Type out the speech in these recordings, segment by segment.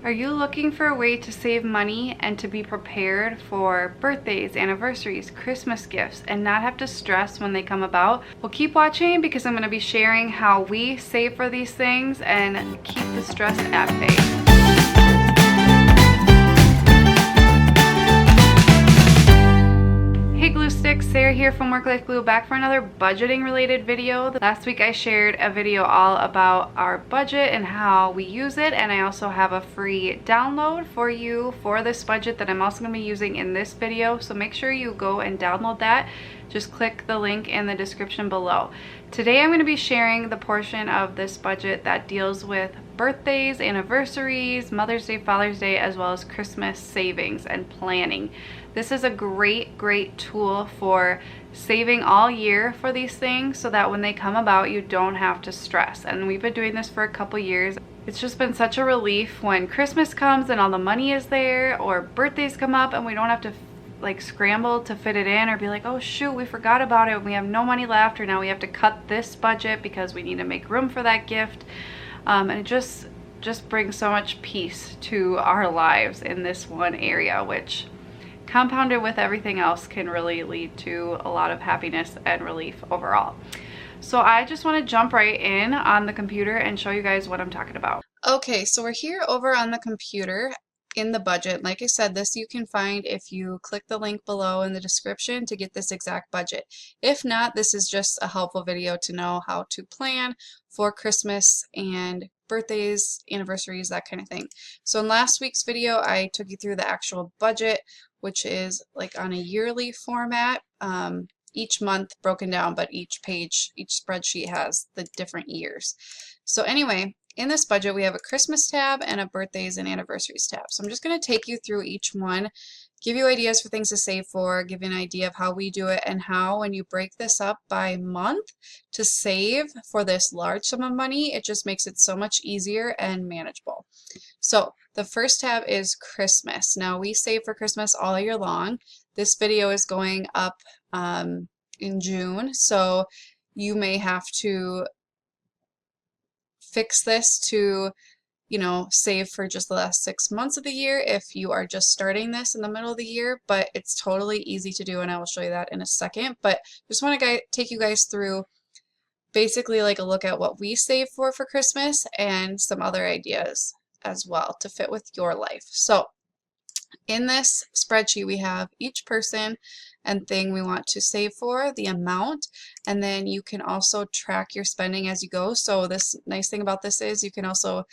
Are you looking for a way to save money and to be prepared for birthdays, anniversaries, Christmas gifts, and not have to stress when they come about? Well, keep watching because I'm going to be sharing how we save for these things and keep the stress at bay. Hey Glue Sticks, Sarah here from Work Life Glue, back for another budgeting related video. Last week I shared a video all about our budget and how we use it, and I also have a free download for you for this budget that I'm also going to be using in this video, so make sure you go and download that. Just click the link in the description below. Today I'm going to be sharing the portion of this budget that deals with birthdays, anniversaries, Mother's Day, Father's Day, as well as Christmas savings and planning. This is a great tool for saving all year for these things so that when they come about you don't have to stress. And we've been doing this for a couple years. It's just been such a relief when Christmas comes and all the money is there, or birthdays come up and we don't have to like scramble to fit it in, or be like, oh shoot, we forgot about it, we have no money left, or now we have to cut this budget because we need to make room for that gift. And it just brings so much peace to our lives in this one area, which compounded with everything else can really lead to a lot of happiness and relief overall. So I just want to jump right in on the computer and show you guys what I'm talking about. Okay, so we're here over on the computer in the budget. Like I said, this you can find if you click the link below in the description to get this exact budget. If not, this is just a helpful video to know how to plan for Christmas and birthdays, anniversaries, that kind of thing. So in last week's video, I took you through the actual budget, which is like on a yearly format, each month broken down, but each page, each spreadsheet has the different years. So anyway, in this budget we have a Christmas tab and a birthdays and anniversaries tab. So I'm just going to take you through each one, give you ideas for things to save for, give you an idea of how we do it, and how when you break this up by month to save for this large sum of money, it just makes it so much easier and manageable. So the first tab is Christmas. Now we save for Christmas all year long. This video is going up in June, so you may have to fix this to, you know, save for just the last 6 months of the year if you are just starting this in the middle of the year, but it's totally easy to do, and I will show you that in a second. But just want to take you guys through basically like a look at what we save for Christmas and some other ideas as well to fit with your life. So in this spreadsheet we have each person and thing we want to save for, the amount, and then you can also track your spending as you go. So this nice thing about this is you can also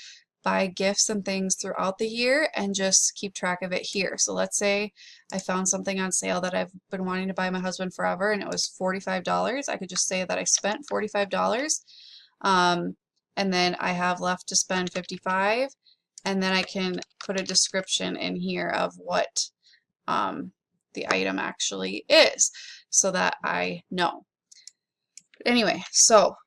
buy gifts and things throughout the year and just keep track of it here. So let's say I found something on sale that I've been wanting to buy my husband forever and it was $45. I could just say that I spent $45, and then I have left to spend $55, and then I can put a description in here of what the item actually is so that I know. Anyway, so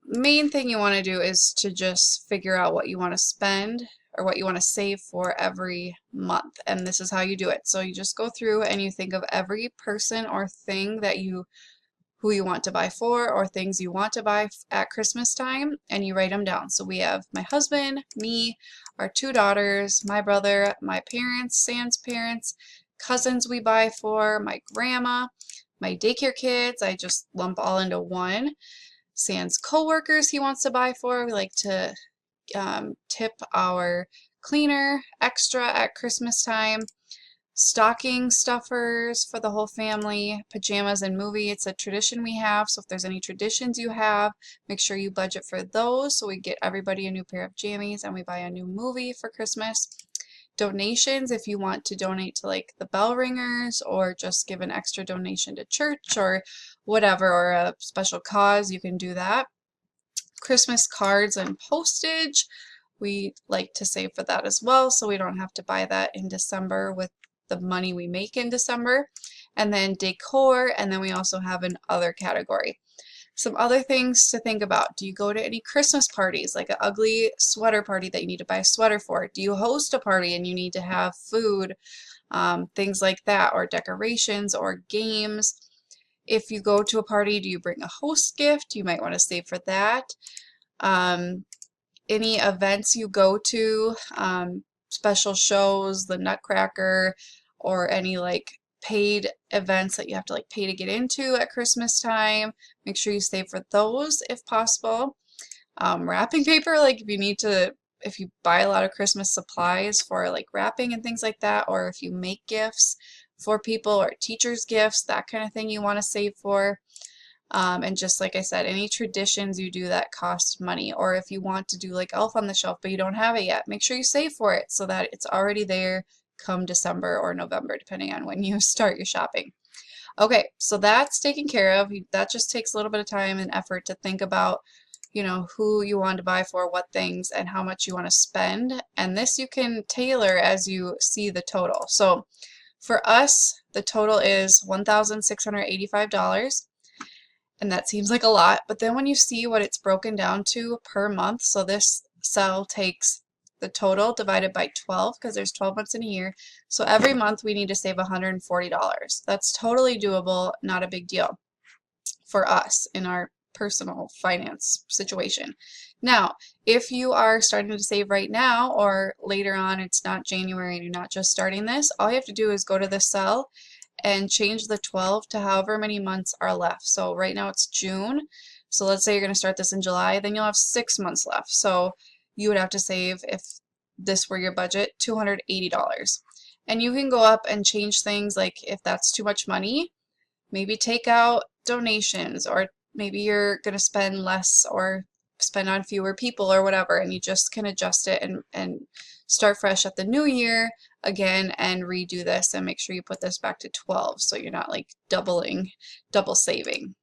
main thing you want to do is to just figure out what you want to spend or what you want to save for every month, and this is how you do it. So you just go through and you think of every person or thing that who you want to buy for, or things you want to buy at Christmas time, and you write them down. So we have my husband, me, our 2 daughters, my brother, my parents, Sam's parents, cousins we buy for, my grandma, my daycare kids, I just lump all into one. Sam's co-workers he wants to buy for. We like to tip our cleaner extra at Christmas time. Stocking stuffers for the whole family, pajamas and movie. It's a tradition we have, so if there's any traditions you have, make sure you budget for those so we get everybody a new pair of jammies and we buy a new movie for Christmas. Donations, if you want to donate to like the bell ringers or just give an extra donation to church or whatever, or a special cause, you can do that. Christmas cards and postage, we like to save for that as well so we don't have to buy that in December with the money we make in December. And then decor, and then we also have an other category. Some other things to think about. Do you go to any Christmas parties, like an ugly sweater party that you need to buy a sweater for? Do you host a party and you need to have food, things like that, or decorations or games? If you go to a party, do you bring a host gift? You might want to save for that. Any events you go to, special shows, the Nutcracker, or any like paid events that you have to like pay to get into at Christmas time. Make sure you save for those if possible. Wrapping paper, like if you buy a lot of Christmas supplies for like wrapping and things like that, or if you make gifts for people or teachers' gifts, that kind of thing you want to save for. And just like I said, any traditions you do that cost money, or if you want to do like Elf on the Shelf but you don't have it yet, make sure you save for it so that it's already there come December or November, depending on when you start your shopping. Okay, so that's taken care of. That just takes a little bit of time and effort to think about, who you want to buy for, what things, and how much you want to spend. And this you can tailor as you see the total. So for us, the total is $1,685. And that seems like a lot, but then when you see what it's broken down to per month, so this cell takes the total divided by 12 because there's 12 months in a year. So every month we need to save $140. That's totally doable, not a big deal for us in our personal finance situation. Now, if you are starting to save right now or later on, it's not January and you're not just starting this, all you have to do is go to this cell and change the 12 to however many months are left. So right now it's June. So let's say you're going to start this in July, then you'll have 6 months left. So you would have to save, if this were your budget, $280. And you can go up and change things, like if that's too much money, maybe take out donations, or maybe you're going to spend less or spend on fewer people or whatever, and you just can adjust it and start fresh at the new year again and redo this and make sure you put this back to 12 so you're not like double saving.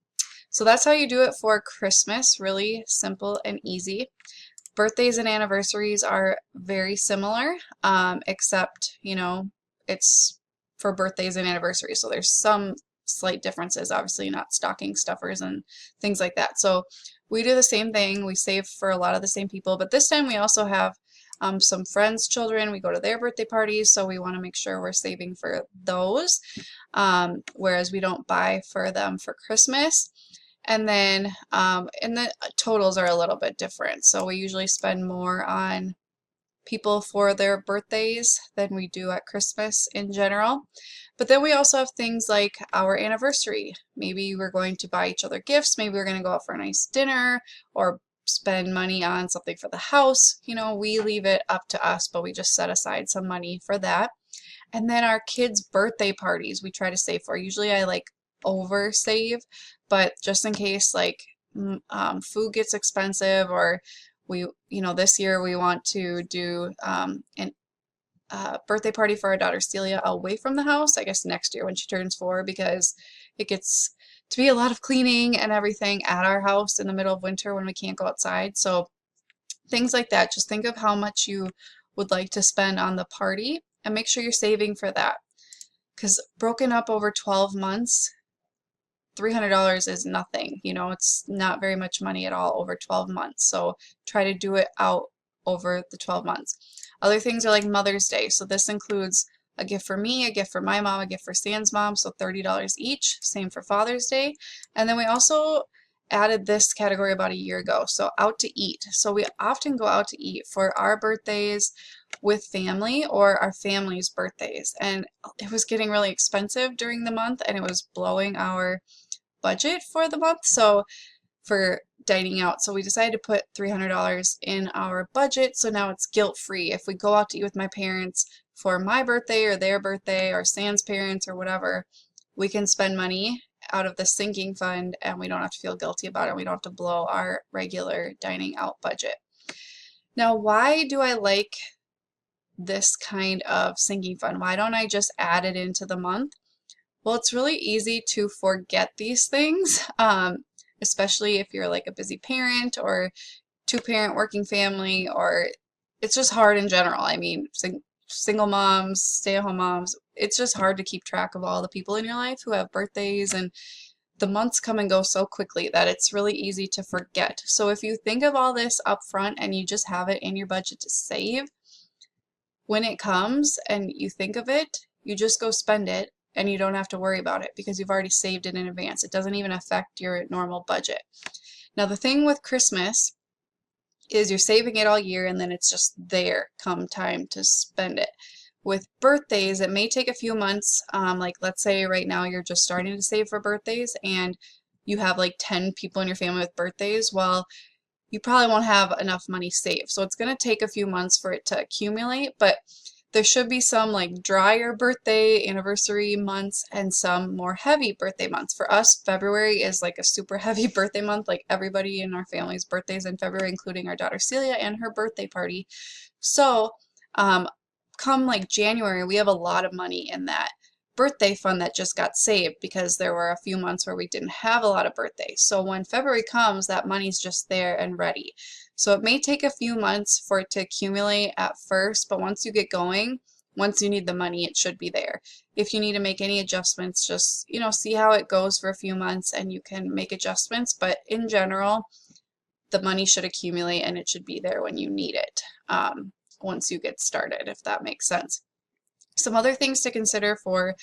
So that's how you do it for Christmas. Really simple and easy. Birthdays and anniversaries are very similar, except it's for birthdays and anniversaries, so there's some slight differences. Obviously not stocking stuffers and things like that. So we do the same thing. We save for a lot of the same people, but this time we also have some friends' children. We go to their birthday parties, so we want to make sure we're saving for those, whereas we don't buy for them for Christmas. And then and the totals are a little bit different. So we usually spend more on people for their birthdays than we do at Christmas in general. But then we also have things like our anniversary. Maybe we're going to buy each other gifts. Maybe we're going to go out for a nice dinner or spend money on something for the house. We leave it up to us, but we just set aside some money for that. And then our kids' birthday parties we try to save for. Usually I like over save, but just in case like food gets expensive, or this year we want to do an birthday party for our daughter Celia away from the house, I guess next year when she turns 4, because it gets to be a lot of cleaning and everything at our house in the middle of winter when we can't go outside. So things like that. Just think of how much you would like to spend on the party and make sure you're saving for that. Because broken up over 12 months, $300 is nothing. It's not very much money at all over 12 months. So try to do it out over the 12 months. Other things are like Mother's Day. So this includes a gift for me, a gift for my mom, a gift for Stan's mom, so $30 each. Same for Father's Day. And then we also added this category about a year ago, so out to eat. So we often go out to eat for our birthdays with family or our family's birthdays. And it was getting really expensive during the month and it was blowing our budget for the month. So for dining out. So we decided to put $300 in our budget. So now it's guilt-free. If we go out to eat with my parents for my birthday or their birthday or Sam's parents or whatever, we can spend money out of the sinking fund and we don't have to feel guilty about it. We don't have to blow our regular dining out budget. Now, why do I like this kind of sinking fund? Why don't I just add it into the month? Well, it's really easy to forget these things, especially if you're like a busy parent or 2-parent working family, or it's just hard in general. I mean, single moms, stay-at-home moms, it's just hard to keep track of all the people in your life who have birthdays, and the months come and go so quickly that it's really easy to forget. So if you think of all this up front and you just have it in your budget to save, when it comes and you think of it, you just go spend it and you don't have to worry about it because you've already saved it in advance. It doesn't even affect your normal budget. Now the thing with Christmas is you're saving it all year and then it's just there come time to spend it. With birthdays, it may take a few months. Like let's say right now you're just starting to save for birthdays and you have like 10 people in your family with birthdays. Well, you probably won't have enough money saved. So it's going to take a few months for it to accumulate, but there should be some like drier birthday anniversary months and some more heavy birthday months. For us, February is like a super heavy birthday month. Like everybody in our family's birthdays in February, including our daughter Celia and her birthday party. So come like January, we have a lot of money in that birthday fund that just got saved because there were a few months where we didn't have a lot of birthdays. So when February comes, that money's just there and ready. So it may take a few months for it to accumulate at first, but once you get going, once you need the money, it should be there. If you need to make any adjustments, just, you know, see how it goes for a few months and you can make adjustments. But in general, the money should accumulate and it should be there when you need it once you get started, if that makes sense. Some other things to consider for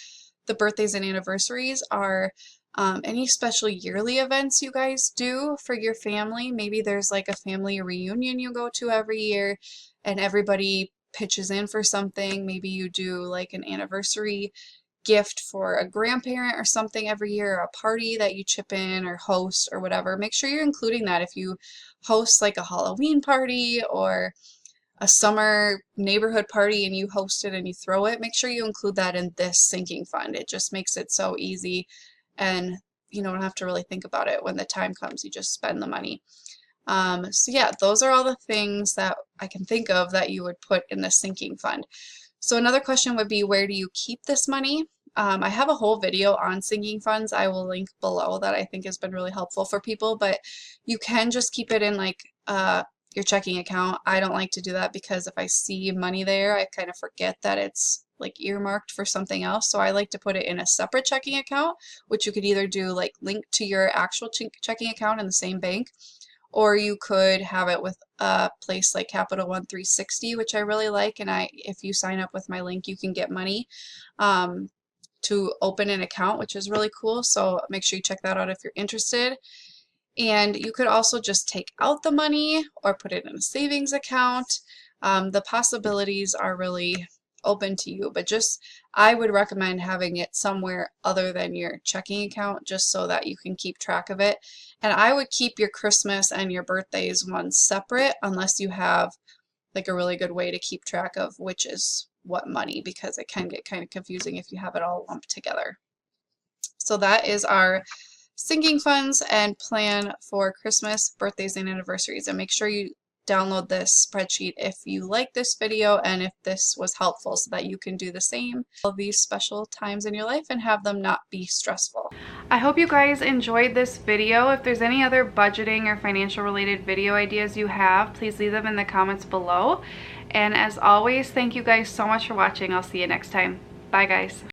the birthdays and anniversaries are any special yearly events you guys do for your family. Maybe there's like a family reunion you go to every year and everybody pitches in for something. Maybe you do like an anniversary gift for a grandparent or something every year, or a party that you chip in or host or whatever. Make sure you're including that. If you host like a Halloween party or a summer neighborhood party and you host it and you throw it, make sure you include that in this sinking fund. It just makes it so easy and you don't have to really think about it. When the time comes, you just spend the money. So yeah, those are all the things that I can think of that you would put in the sinking fund. So another question would be, where do you keep this money? I have a whole video on sinking funds I will link below that I think has been really helpful for people, but you can just keep it in like your checking account. I don't like to do that because if I see money there, I kind of forget that it's like earmarked for something else. So I like to put it in a separate checking account, which you could either do like link to your actual checking account in the same bank, or you could have it with a place like Capital One 360, which I really like. And if you sign up with my link, you can get money to open an account, which is really cool. So make sure you check that out if you're interested. And you could also just take out the money or put it in a savings account. The possibilities are really open to you, but just I would recommend having it somewhere other than your checking account just so that you can keep track of it. And I would keep your Christmas and your birthdays ones separate unless you have like a really good way to keep track of which is what money, because it can get kind of confusing if you have it all lumped together. So that is our sinking funds and plan for Christmas, birthdays, and anniversaries. And make sure you download this spreadsheet if you like this video and if this was helpful, so that you can do the same all these special times in your life and have them not be stressful. I hope you guys enjoyed this video. If there's any other budgeting or financial related video ideas you have, please leave them in the comments below. And as always, thank you guys so much for watching. I'll see you next time. Bye guys.